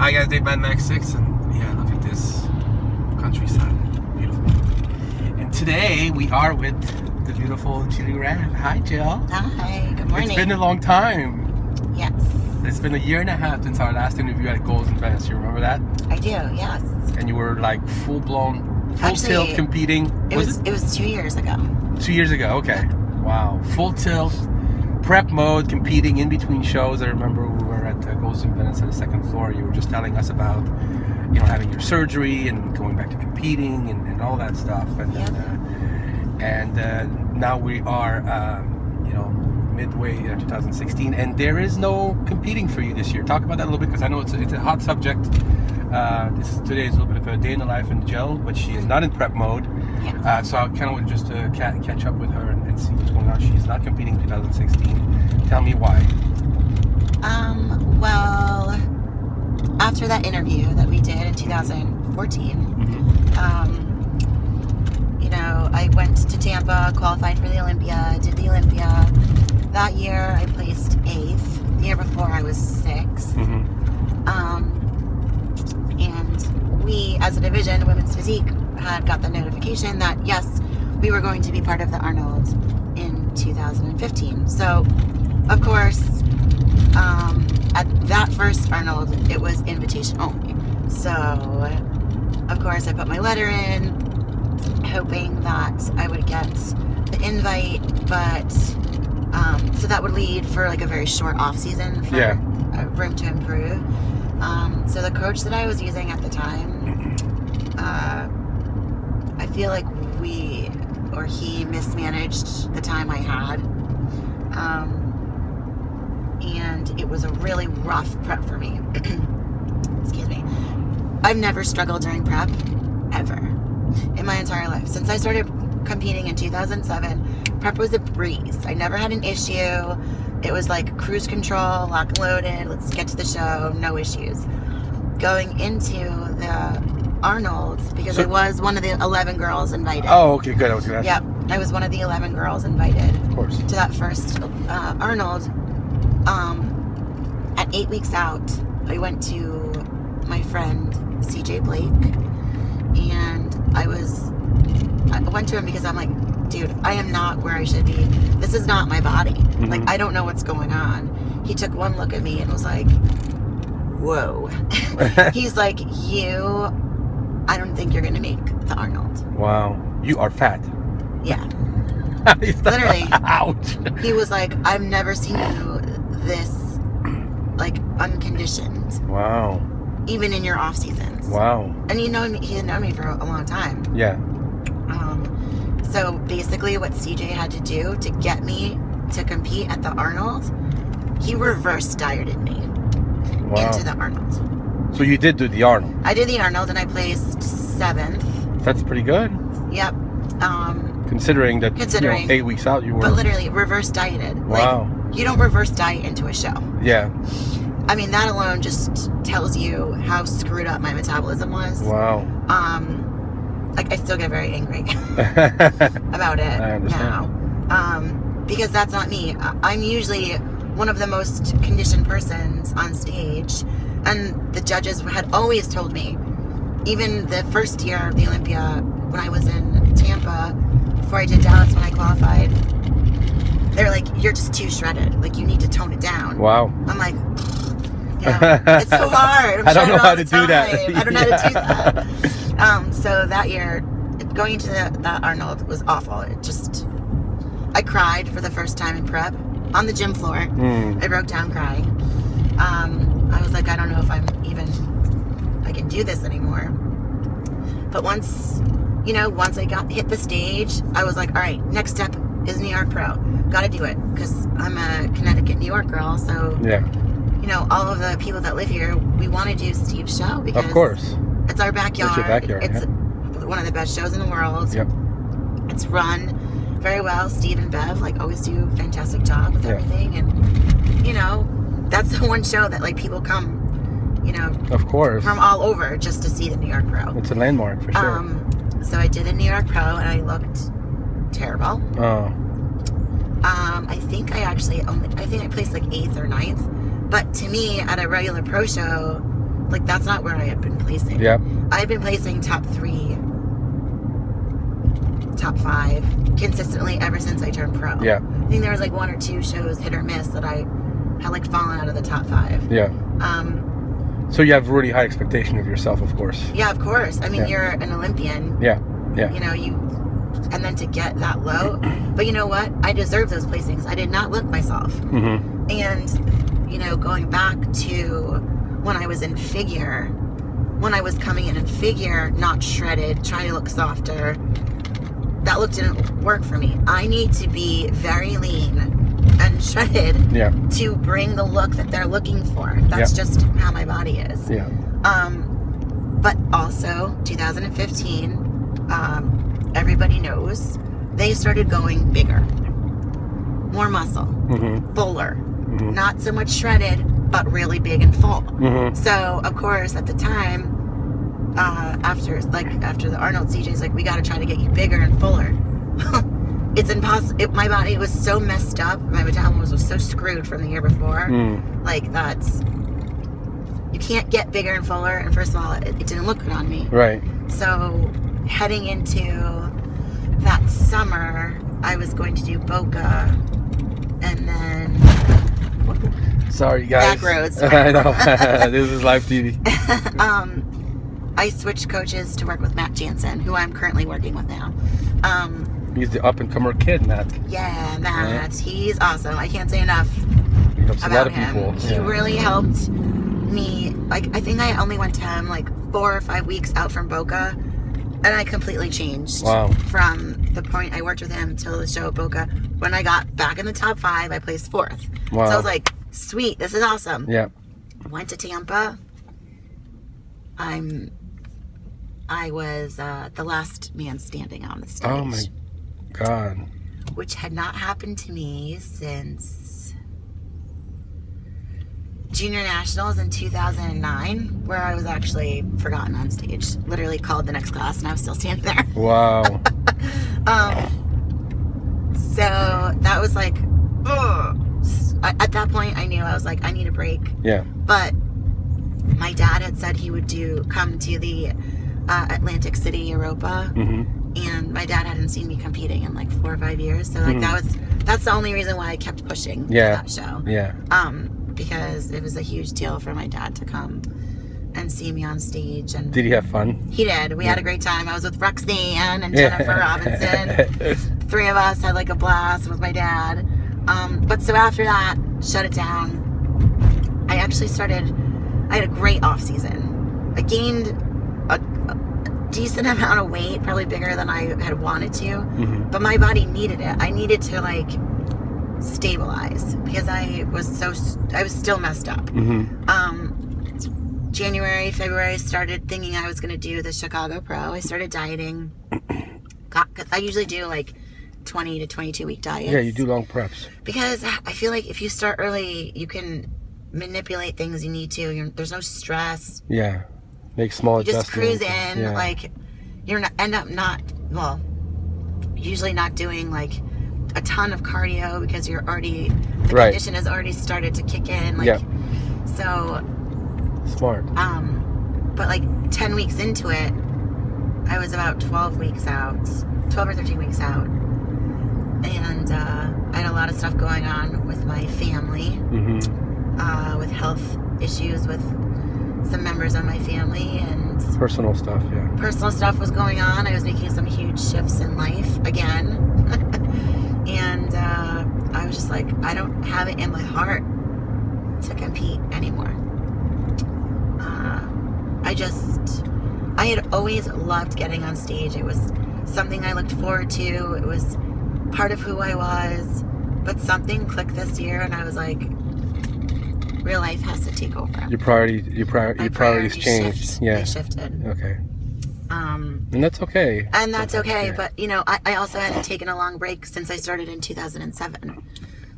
Hi guys, DaveMadMax 6, and yeah, look at this countryside, beautiful. And today we are with the beautiful Jillian Reville. Hi Jill. Hi, good morning. It's been a long time. Yes. It's been a year and a half since our last interview at Goals and Venice. You remember that? I do, yes. And you were like full tilt competing. It was 2 years ago. 2 years ago, okay. Wow. Full tilt, prep mode, competing in between shows. I remember we were at Goals and Venice on the second floor. You were just telling us about, you know, having your surgery and going back to competing and all that stuff. And now we are, midway 2016, and there is no competing for you this year. Talk about that a little bit, because I know it's a hot subject. Today is a little bit of a day in the life in Jill, but she is not in prep mode. Yeah. So I kind of want just to catch up with her and see what's going on. She's not competing in 2016. Tell me why. Well, after that interview that we did in 2014, I went to Tampa, qualified for the Olympia, did the Olympia. That year I placed 8th. The year before I was 6th. And we, as a division, Women's Physique, had got the notification that, yes, we were going to be part of the Arnold in 2015. So, of course, at that first Arnold, it was invitation only. So, of course, I put my letter in, hoping that I would get the invite, but so that would lead for like a very short off season for room to improve. So the coach that I was using at the time, I feel like he mismanaged the time I had, and it was a really rough prep for me. Excuse me. I've never struggled during prep ever in my entire life. Since I started competing in 2007, prep was a breeze. I never had an issue. It was like cruise control, lock and loaded, let's get to the show, no issues. Going into the Arnold, because I was one of the 11 girls invited. Oh, okay, good. I was going to ask. Yep, I was one of the 11 girls invited. Of course. To that first Arnold. At 8 weeks out, I went to my friend CJ Blake, and I went to him because I'm like, dude, I am not where I should be. This is not my body. Like, I don't know what's going on. He took one look at me and was like, whoa. He's like, I don't think you're going to make the Arnold. Wow. You are fat. Yeah. Literally. Ouch. He was like, I've never seen you this, like, unconditioned. Wow. Even in your off seasons. Wow. And he had known me for a long time. Yeah. So basically what CJ had to do to get me to compete at the Arnold, he reverse dieted me into the Arnold. So you did do the Arnold? I did the Arnold, and I placed 7th. That's pretty good. Yep. Considering 8 weeks out you were... But literally reverse dieted. Wow. Like, you don't reverse diet into a show. Yeah. I mean, that alone just tells you how screwed up my metabolism was. Wow. Like, I still get very angry about it now. Because that's not me. I'm usually one of the most conditioned persons on stage. And the judges had always told me, even the first year of the Olympia, when I was in Tampa, before I did Dallas when I qualified, they're like, you're just too shredded. Like, you need to tone it down. Wow. I'm like, it's so hard. I don't know how to do that. I don't know how to do that. So that year, going to the Arnold was awful. I cried for the first time in prep on the gym floor. I broke down crying. I was like, I don't know if I can do this anymore. But once I hit the stage, I was like, all right, next step is New York Pro. Gotta do it, because I'm a Connecticut, New York girl. So, all of the people that live here, we want to do Steve's show because of course. It's our backyard. It's your backyard. It's one of the best shows in the world. Yep. It's run very well. Steve and Bev always do a fantastic job with everything, and that's the one show that people come, of course, from all over just to see the New York Pro. It's a landmark for sure. So I did the New York Pro, and I looked terrible. Oh. I think I placed 8th or 9th. But to me, at a regular pro show, like, that's not where I had been placing. Yeah. I had been placing top 3, top 5 consistently ever since I turned pro. Yeah. I think there was like 1 or 2 shows, hit or miss, that I had like fallen out of the top 5. Yeah. So you have really high expectation of yourself, of course. Yeah, of course. I mean, you're an Olympian. Yeah. Yeah. You know, and then to get that low. But you know what? I deserve those placings. I did not look myself. Mm-hmm. And, you know, going back to when I was in figure, when I was coming in figure, not shredded, trying to look softer, that look didn't work for me. I need to be very lean and shredded to bring the look that they're looking for. That's just how my body is. Yeah. But also 2015, everybody knows they started going bigger, more muscle, fuller, not so much shredded, but really big and full. So of course at the time, after the Arnold, CJ's like, we got to try to get you bigger and fuller. It's impossible. My body was so messed up. My metabolism was so screwed from the year before. Like, you can't get bigger and fuller. And first of all, it didn't look good on me. Right. So heading into that summer, I was going to do Boca, and then sorry guys. Back roads. I know. This is live TV. I switched coaches to work with Matt Jansen, who I'm currently working with now. He's the up-and-comer kid, Matt. Yeah, Matt. Yeah. He's awesome. I can't say enough about a lot of him. People. He really helped me. Like, I think I only went to him like 4 or 5 weeks out from Boca, and I completely changed. Wow. From the point I worked with him till the show at Boca. When I got back in the top 5, I placed 4th. Wow. So I was like, sweet, this is awesome. Yeah. Went to Tampa. I was the last man standing on the stage. Oh my God. Which had not happened to me since Junior Nationals in 2009, where I was actually forgotten on stage. Literally called the next class and I was still standing there. Wow. So that was like, ugh. At that point I knew, I was like, I need a break. Yeah. But my dad had said he would come to the Atlantic City, Europa. And my dad hadn't seen me competing in like 4 or 5 years. So like that's the only reason why I kept pushing that show. Yeah. Because it was a huge deal for my dad to come and see me on stage. And did he have fun? He did. We had a great time. I was with Roxanne and Jennifer Robinson. 3 of us had like a blast with my dad. But so after that, shut it down. I actually I had a great off season. I gained a decent amount of weight, probably bigger than I had wanted to, but my body needed it. I needed to like stabilize because I was still messed up. January, February, I started thinking I was going to do the Chicago Pro. I started dieting. I usually do like 20 to 22 week diets. Yeah, you do long preps. Because I feel like if you start early, you can manipulate things you need to. There's no stress. Yeah. Make small adjustments. Just cruise in. Like, usually not doing like a ton of cardio because the condition has already started to kick in. Like, so smart. But like 10 weeks into it, I was about 12 or 13 weeks out. And I had a lot of stuff going on with my family, with health issues with some members of my family, and personal stuff. Personal stuff was going on. I was making some huge shifts in life again. And I was just like, I don't have it in my heart to compete anymore. I had always loved getting on stage. It was something I looked forward to. It was part of who I was. But something clicked this year, and I was like, real life has to take over. Your priorities changed. They shifted. Okay. And that's okay. And that's okay. But I also hadn't taken a long break since I started in 2007.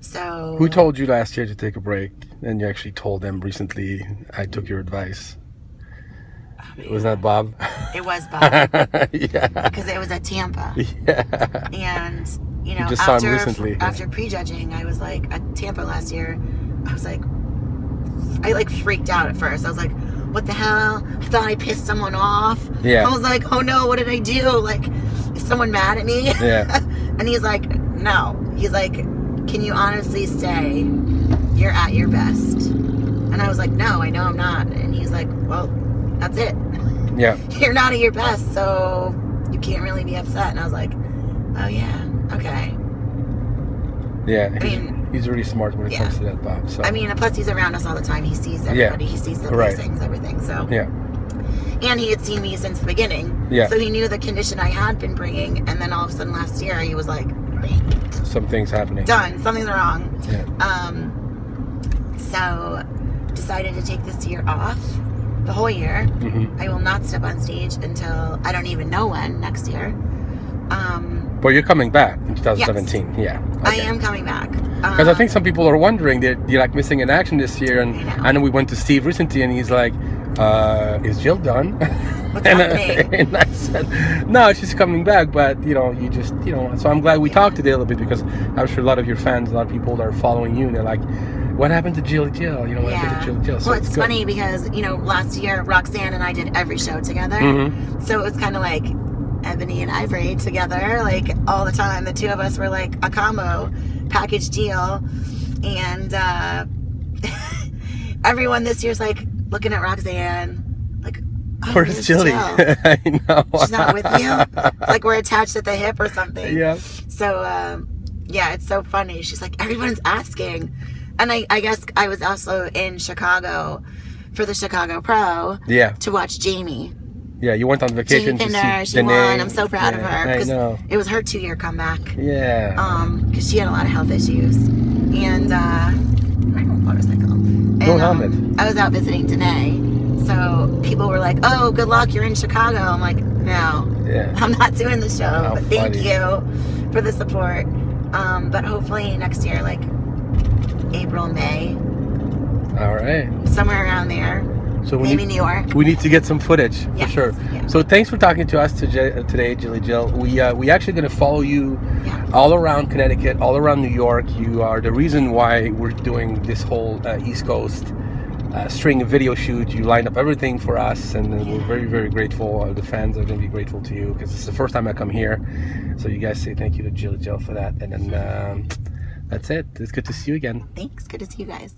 So who told you last year to take a break? And you actually told them recently, I took your advice. Was that Bob? It was Bob. Yeah. Because it was at Tampa. Yeah. And just saw him recently. After prejudging, I was like, at Tampa last year, I was like, I like freaked out at first. I was like, what the hell? I thought I pissed someone off. Yeah. I was like, oh no, what did I do? Like, is someone mad at me? Yeah. And he's like, no. He's like, can you honestly say you're at your best? And I was like, no, I know I'm not. And he's like, well, that's it. Yeah. You're not at your best, so you can't really be upset. And I was like, oh yeah, okay. Yeah. I mean, he's really smart when it yeah. comes to that, Bob. So. I mean, and plus he's around us all the time. He sees everybody. Yeah. He sees the Right. things, everything. So Yeah. and he had seen me since the beginning. Yeah. So he knew the condition I had been bringing. And then all of a sudden last year, he was like, Something's happening. done. Something's wrong. Yeah. So decided to take this year off, the whole year. Mm-hmm. I will not step on stage until I don't even know when next year. But you're coming back in 2017. Yes. Yeah. I am coming back. Because I think some people are wondering that you're like missing in action this year, and I know we went to Steve recently, and he's like, "Is Jill done?" What's happening? And I said, "No, she's coming back, but you just So I'm glad we talked today a little bit, because I'm sure a lot of your fans, a lot of people that are following you, they're like, "What happened to Jill? What happened to Jill?" So well, it's good. funny because last year Roxanne and I did every show together, Mm-hmm. so it was kind of like Ebony and Ivory together, like all the time. The two of us were like a combo package deal, and everyone this year's like looking at Roxanne like, oh, Where's Jilly? Jill? I know. She's not with you. Like we're attached at the hip or something. Yeah. So yeah, it's so funny. She's like, everyone's asking. And I guess I was also in Chicago for the Chicago Pro to watch Jamie. Yeah, you went on vacation Jamie to Pinder, see she won. I'm so proud of her. I know. It was her 2-year comeback. Yeah. Because she had a lot of health issues. And my motorcycle. And, No helmet. I was out visiting Danae. So people were like, oh, good luck, you're in Chicago. I'm like, no, I'm not doing the show. How but thank funny. you for the support. But hopefully next year, like April, May, All right. somewhere around there. So Maybe New York. We need to get some footage for Yes, sure. yeah. So thanks for talking to us today, Jilly Jill. We actually going to follow you all around Connecticut, all around New York. You are the reason why we're doing this whole East Coast string of video shoot. You lined up everything for us, and we're very, very grateful. The fans are going to be grateful to you, because it's the first time I come here. So you guys say thank you to Jilly Jill for that. And then that's it. It's good to see you again. Thanks. Good to see you guys.